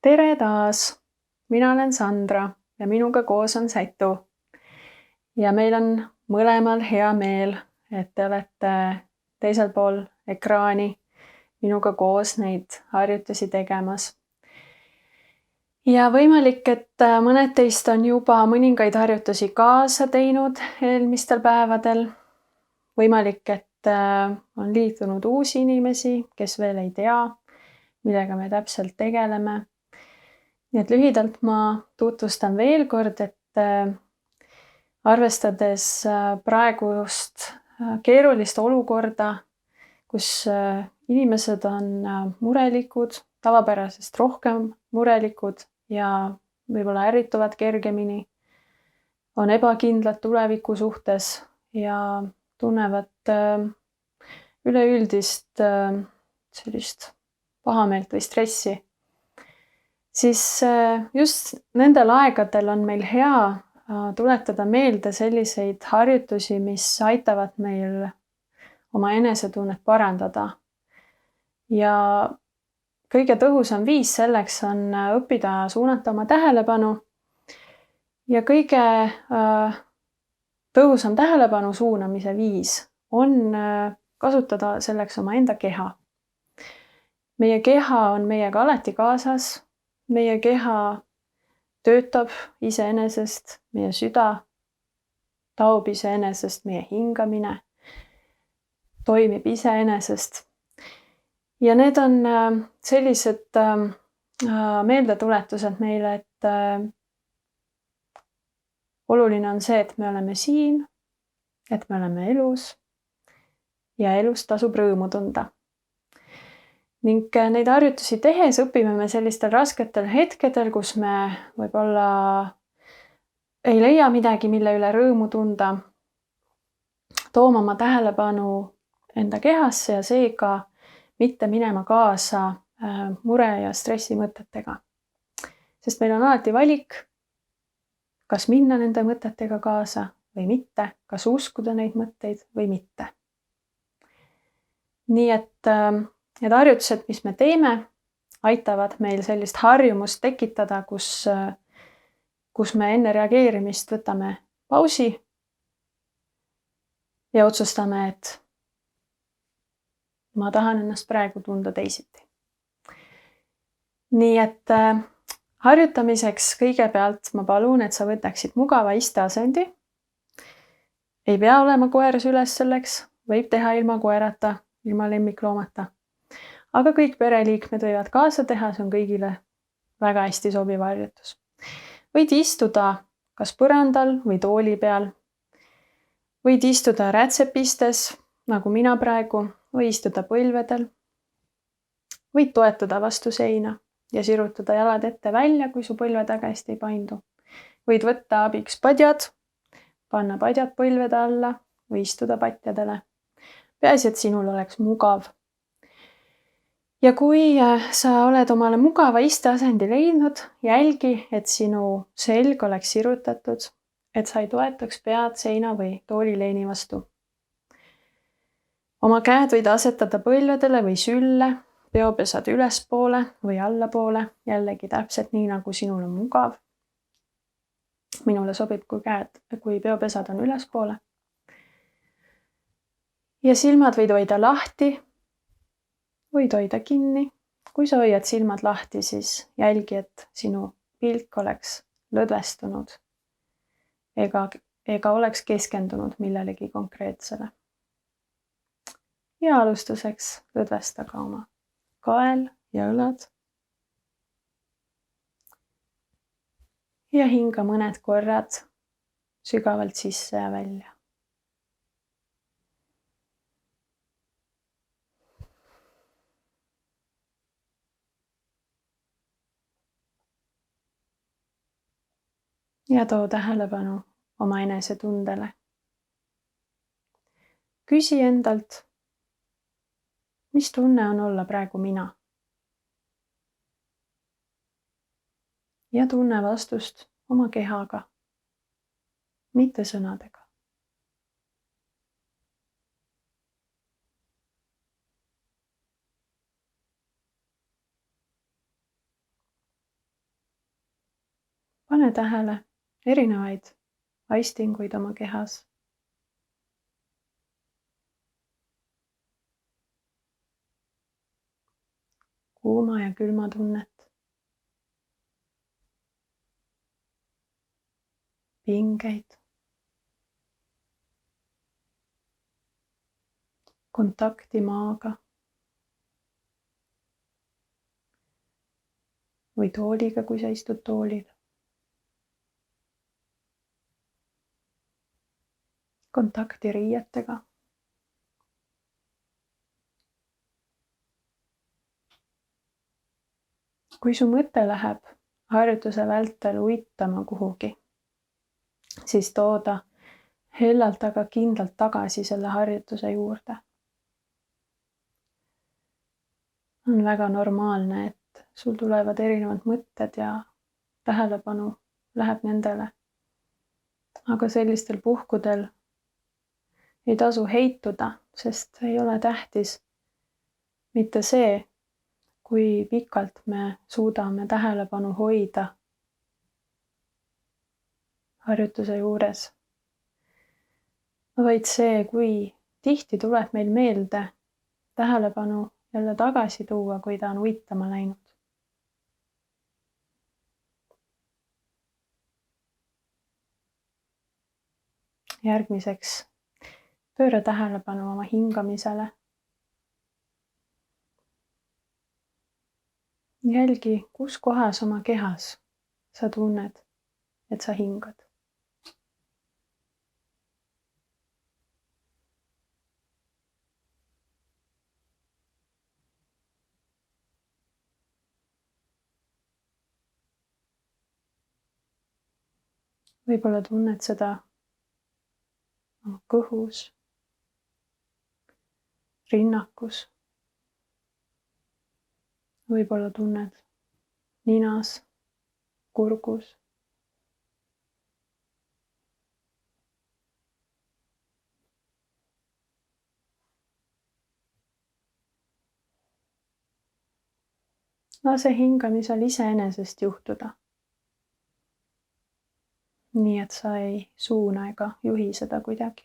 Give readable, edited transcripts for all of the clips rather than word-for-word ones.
Tere taas! Mina olen Sandra ja minuga koos on Sätu. Ja meil on mõlemal hea meel, et te olete teisel pool ekraani minuga koos neid harjutusi tegemas. Ja võimalik, et mõned teist on juba mõningaid harjutusi kaasa teinud eelmistel päevadel. Võimalik, et on liitunud uusi inimesi, kes veel ei tea, millega me täpselt tegeleme. Nii et lühidalt ma tutvustan veel kord, et arvestades praegust keerulist olukorda, kus inimesed on murelikud, tavapärasest rohkem murelikud ja võib-olla ärrituvad kergemini, on ebakindlad tuleviku suhtes ja tunnevad üleüldist sellist pahameelt või stressi, siis just nendel aegadel on meil hea tuletada meelde selliseid harjutusi, mis aitavad meil oma enesetunnet parandada. Ja kõige tõhusam viis selleks on õppida suunata oma tähelepanu. Ja kõige tõhusam tähelepanu suunamise viis on kasutada selleks oma enda keha. Meie keha on meiega alati kaasas. Meie keha töötab iseenesest, meie süda taob iseenesest, meie hingamine toimib iseenesest. Ja need on sellised meeldetuletused meile, et oluline on see, et me oleme siin, et me oleme elus ja elust tasub rõõmu tunda. Ning neid harjutusi tehes õpime me sellistel rasketel hetkedel, kus me võib-olla ei leia midagi, mille üle rõõmu tunda, tooma oma tähelepanu enda kehasse ja seega mitte minema kaasa mure ja stressi mõtetega. Sest meil on alati valik, kas minna nende mõtetega kaasa või mitte, kas uskuda neid mõtteid või mitte. Nii et need harjutused, mis me teeme, aitavad meil sellist harjumust tekitada, kus me enne reageerimist võtame pausi ja otsustame, et ma tahan ennast praegu tunda teisiti. Nii et harjutamiseks kõigepealt ma palun, et sa võtaksid mugava isteasendi. Ei pea olema koer süles selleks, võib teha ilma koerata, ilma lemmikloomata. Aga kõik pereliikmed võivad kaasa teha, see on kõigile väga hästi sobiv harjutus. Võid istuda kas põrandal või tooli peal. Võid istuda rätsepistes, nagu mina praegu, või istuda põlvedel. Võid toetuda vastu seina ja sirutada jalad ette välja, kui su põlved väga hästi ei paindu. Võid võtta abiks padjad, panna padjad põlvede alla või istuda patjadele. Peaasi, et sinul oleks mugav. Ja kui sa oled omale mugava isteasendi leidnud, jälgi, et sinu selg oleks sirutatud, et sa ei toetaks pead seina või toolileini vastu. Oma käed võid asetada põlvedele või sülle, peopesad ülespoole või allapoole, jällegi täpselt nii, nagu sinul on mugav. Minule sobib, kui peopesad on ülespoole. Ja silmad võid hoida lahti, võid hoida kinni. Kui sa hoiad silmad lahti, siis jälgi, et sinu pilk oleks lõdvestunud ega oleks keskendunud millelegi konkreetsele. Ja alustuseks lõdvesta ka oma kael ja õlad. Ja hinga mõned korrad sügavalt sisse ja välja. Ja too tähelepanu oma enesetundele. Küsi endalt, mis tunne on olla praegu mina? Ja tunne vastust oma kehaga, mitte sõnadega. Pane tähele erinevaid aistinguid oma kehas. Kuuma ja külma tunnet. Pingeid. Kontakti maaga. Või tooliga, kui sa istud toolil. Kontakti riietega. Kui su mõte läheb harjutuse vältel uitama kuhugi, siis tooda hellalt aga kindlalt tagasi selle harjutuse juurde. On väga normaalne, et sul tulevad erinevad mõtted ja tähelepanu läheb nendele. Aga sellistel puhkudel ei tasu heituda, sest ei ole tähtis mitte see, kui pikalt me suudame tähelepanu hoida harjutuse juures, vaid see, kui tihti tuleb meil meelde tähelepanu jälle tagasi tuua, kui ta on uitama läinud. Järgmiseks pööra tähelepanu oma hingamisele. Jälgi, kus kohas oma kehas sa tunned, et sa hingad. Võib-olla tunned seda oma kõhus, rinnakus. Võib-olla tunned ninas, kurgus. Lase hingamisel iseenesest juhtuda. Nii et sa ei suuna ega juhi seda kuidagi.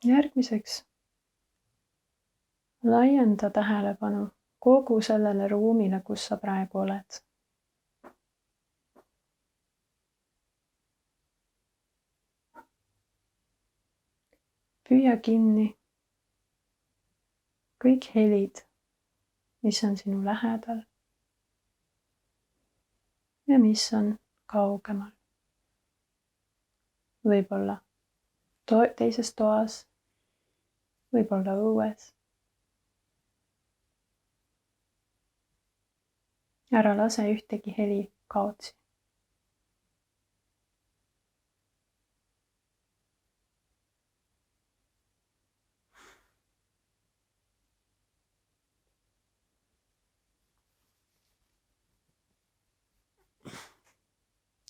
Järgmiseks laienda tähelepanu kogu sellele ruumile, kus sa praegu oled. Püüa kinni kõik helid, mis on sinu lähedal ja mis on kaugemal. Võib-olla teises toas, võib-olla õues. Ära lase ühtegi heli kaotsi.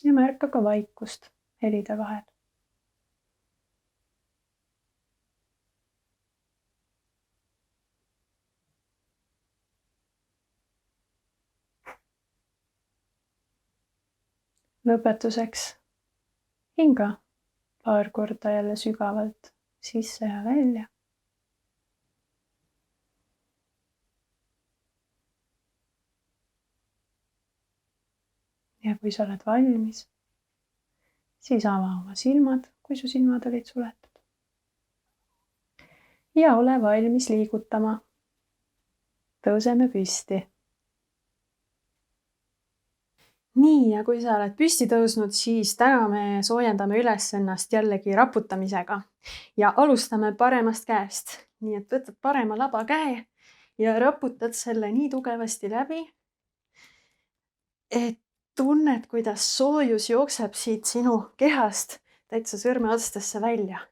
Ja märka ka vaikust helide vahel. Lõpetuseks hinga paar korda jälle sügavalt sisse ja välja. Ja kui sa oled valmis, siis ava oma silmad, kui su silmad olid suletud. Ja ole valmis liigutama. Tõuseme püsti. Nii, ja kui sa oled püsti tõusnud, siis täna me soojendame üles ennast jällegi raputamisega ja alustame paremast käest. Nii et võtad parema laba käe ja raputad selle nii tugevasti läbi, et tunned, kuidas soojus jookseb siit sinu kehast täitsa sõrmeotstesse välja.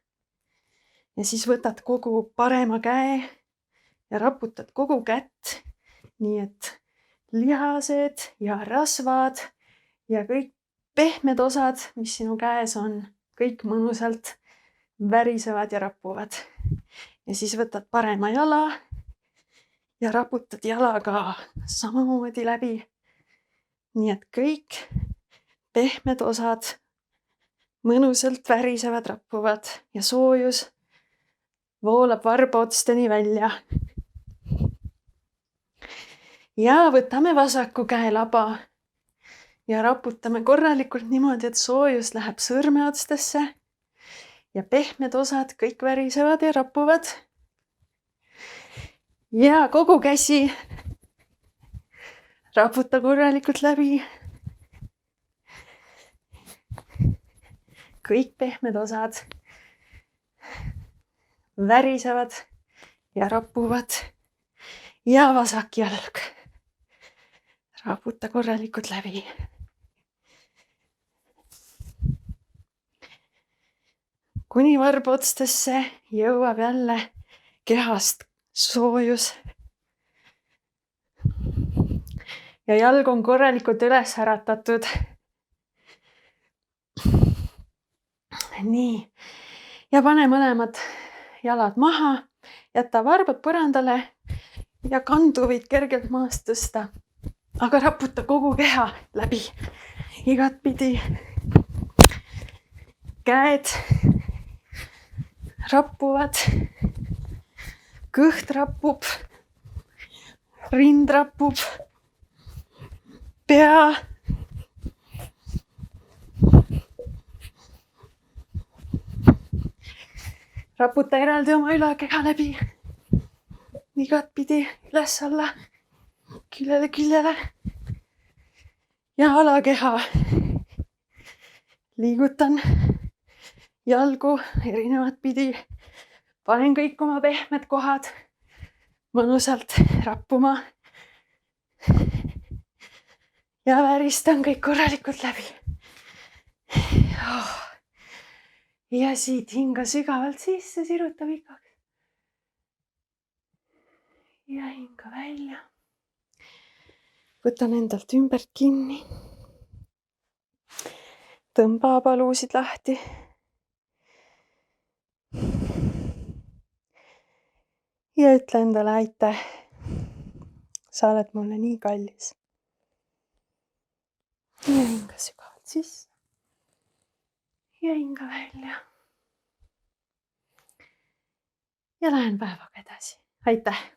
Ja siis võtad kogu parema käe ja raputad kogu kätt, nii et lihased ja rasvad ja kõik pehmed osad, mis sinu käes on, kõik mõnusalt värisevad ja rapuvad. Ja siis võtad parema jala ja raputad jalaga samamoodi läbi. Nii et kõik pehmed osad mõnusalt värisevad, rapuvad ja soojus voolab varbaotsteni välja. Ja võtame vasaku käe laba ja raputame korralikult niimoodi, et soojus läheb sõrmeotstesse ja pehmed osad kõik värisevad ja rapuvad. Ja kogu käsi raputa korralikult läbi. Kõik pehmed osad värisevad ja rapuvad. Ja vasak jalg. Raputa korralikult läbi. Kuni varbaotstesse jõuab jälle kehast soojus. Ja jalg on korralikult üles äratatud. Nii. Ja pane mõlemad jalad maha. Jäta varbad põrandale ja kandu võid kergelt maast tõsta. Aga raputa kogu keha läbi. Igat pidi. Käed rappuvad. Kõht rapub. Rind rapub. Pea. Raputa eraldi oma ülakeha läbi. Igat pidi üles alla. Küljele. Ja alakeha. Liigutan jalgu erinevat pidi. Panen kõik oma pehmed kohad mõnusalt rappuma. Ja väristan kõik korralikult läbi. Ja siit hinga sügavalt sisse, siruta pikaks. Ja hinga välja. Võtan endalt ümbert kinni. Tõmba paluusid lahti. Ja ütle endale aitäh. Sa oled mulle nii kallis. Ja hinga sügavalt sisse. Ja hinga välja. Ja lähen päevaga edasi. Aitäh!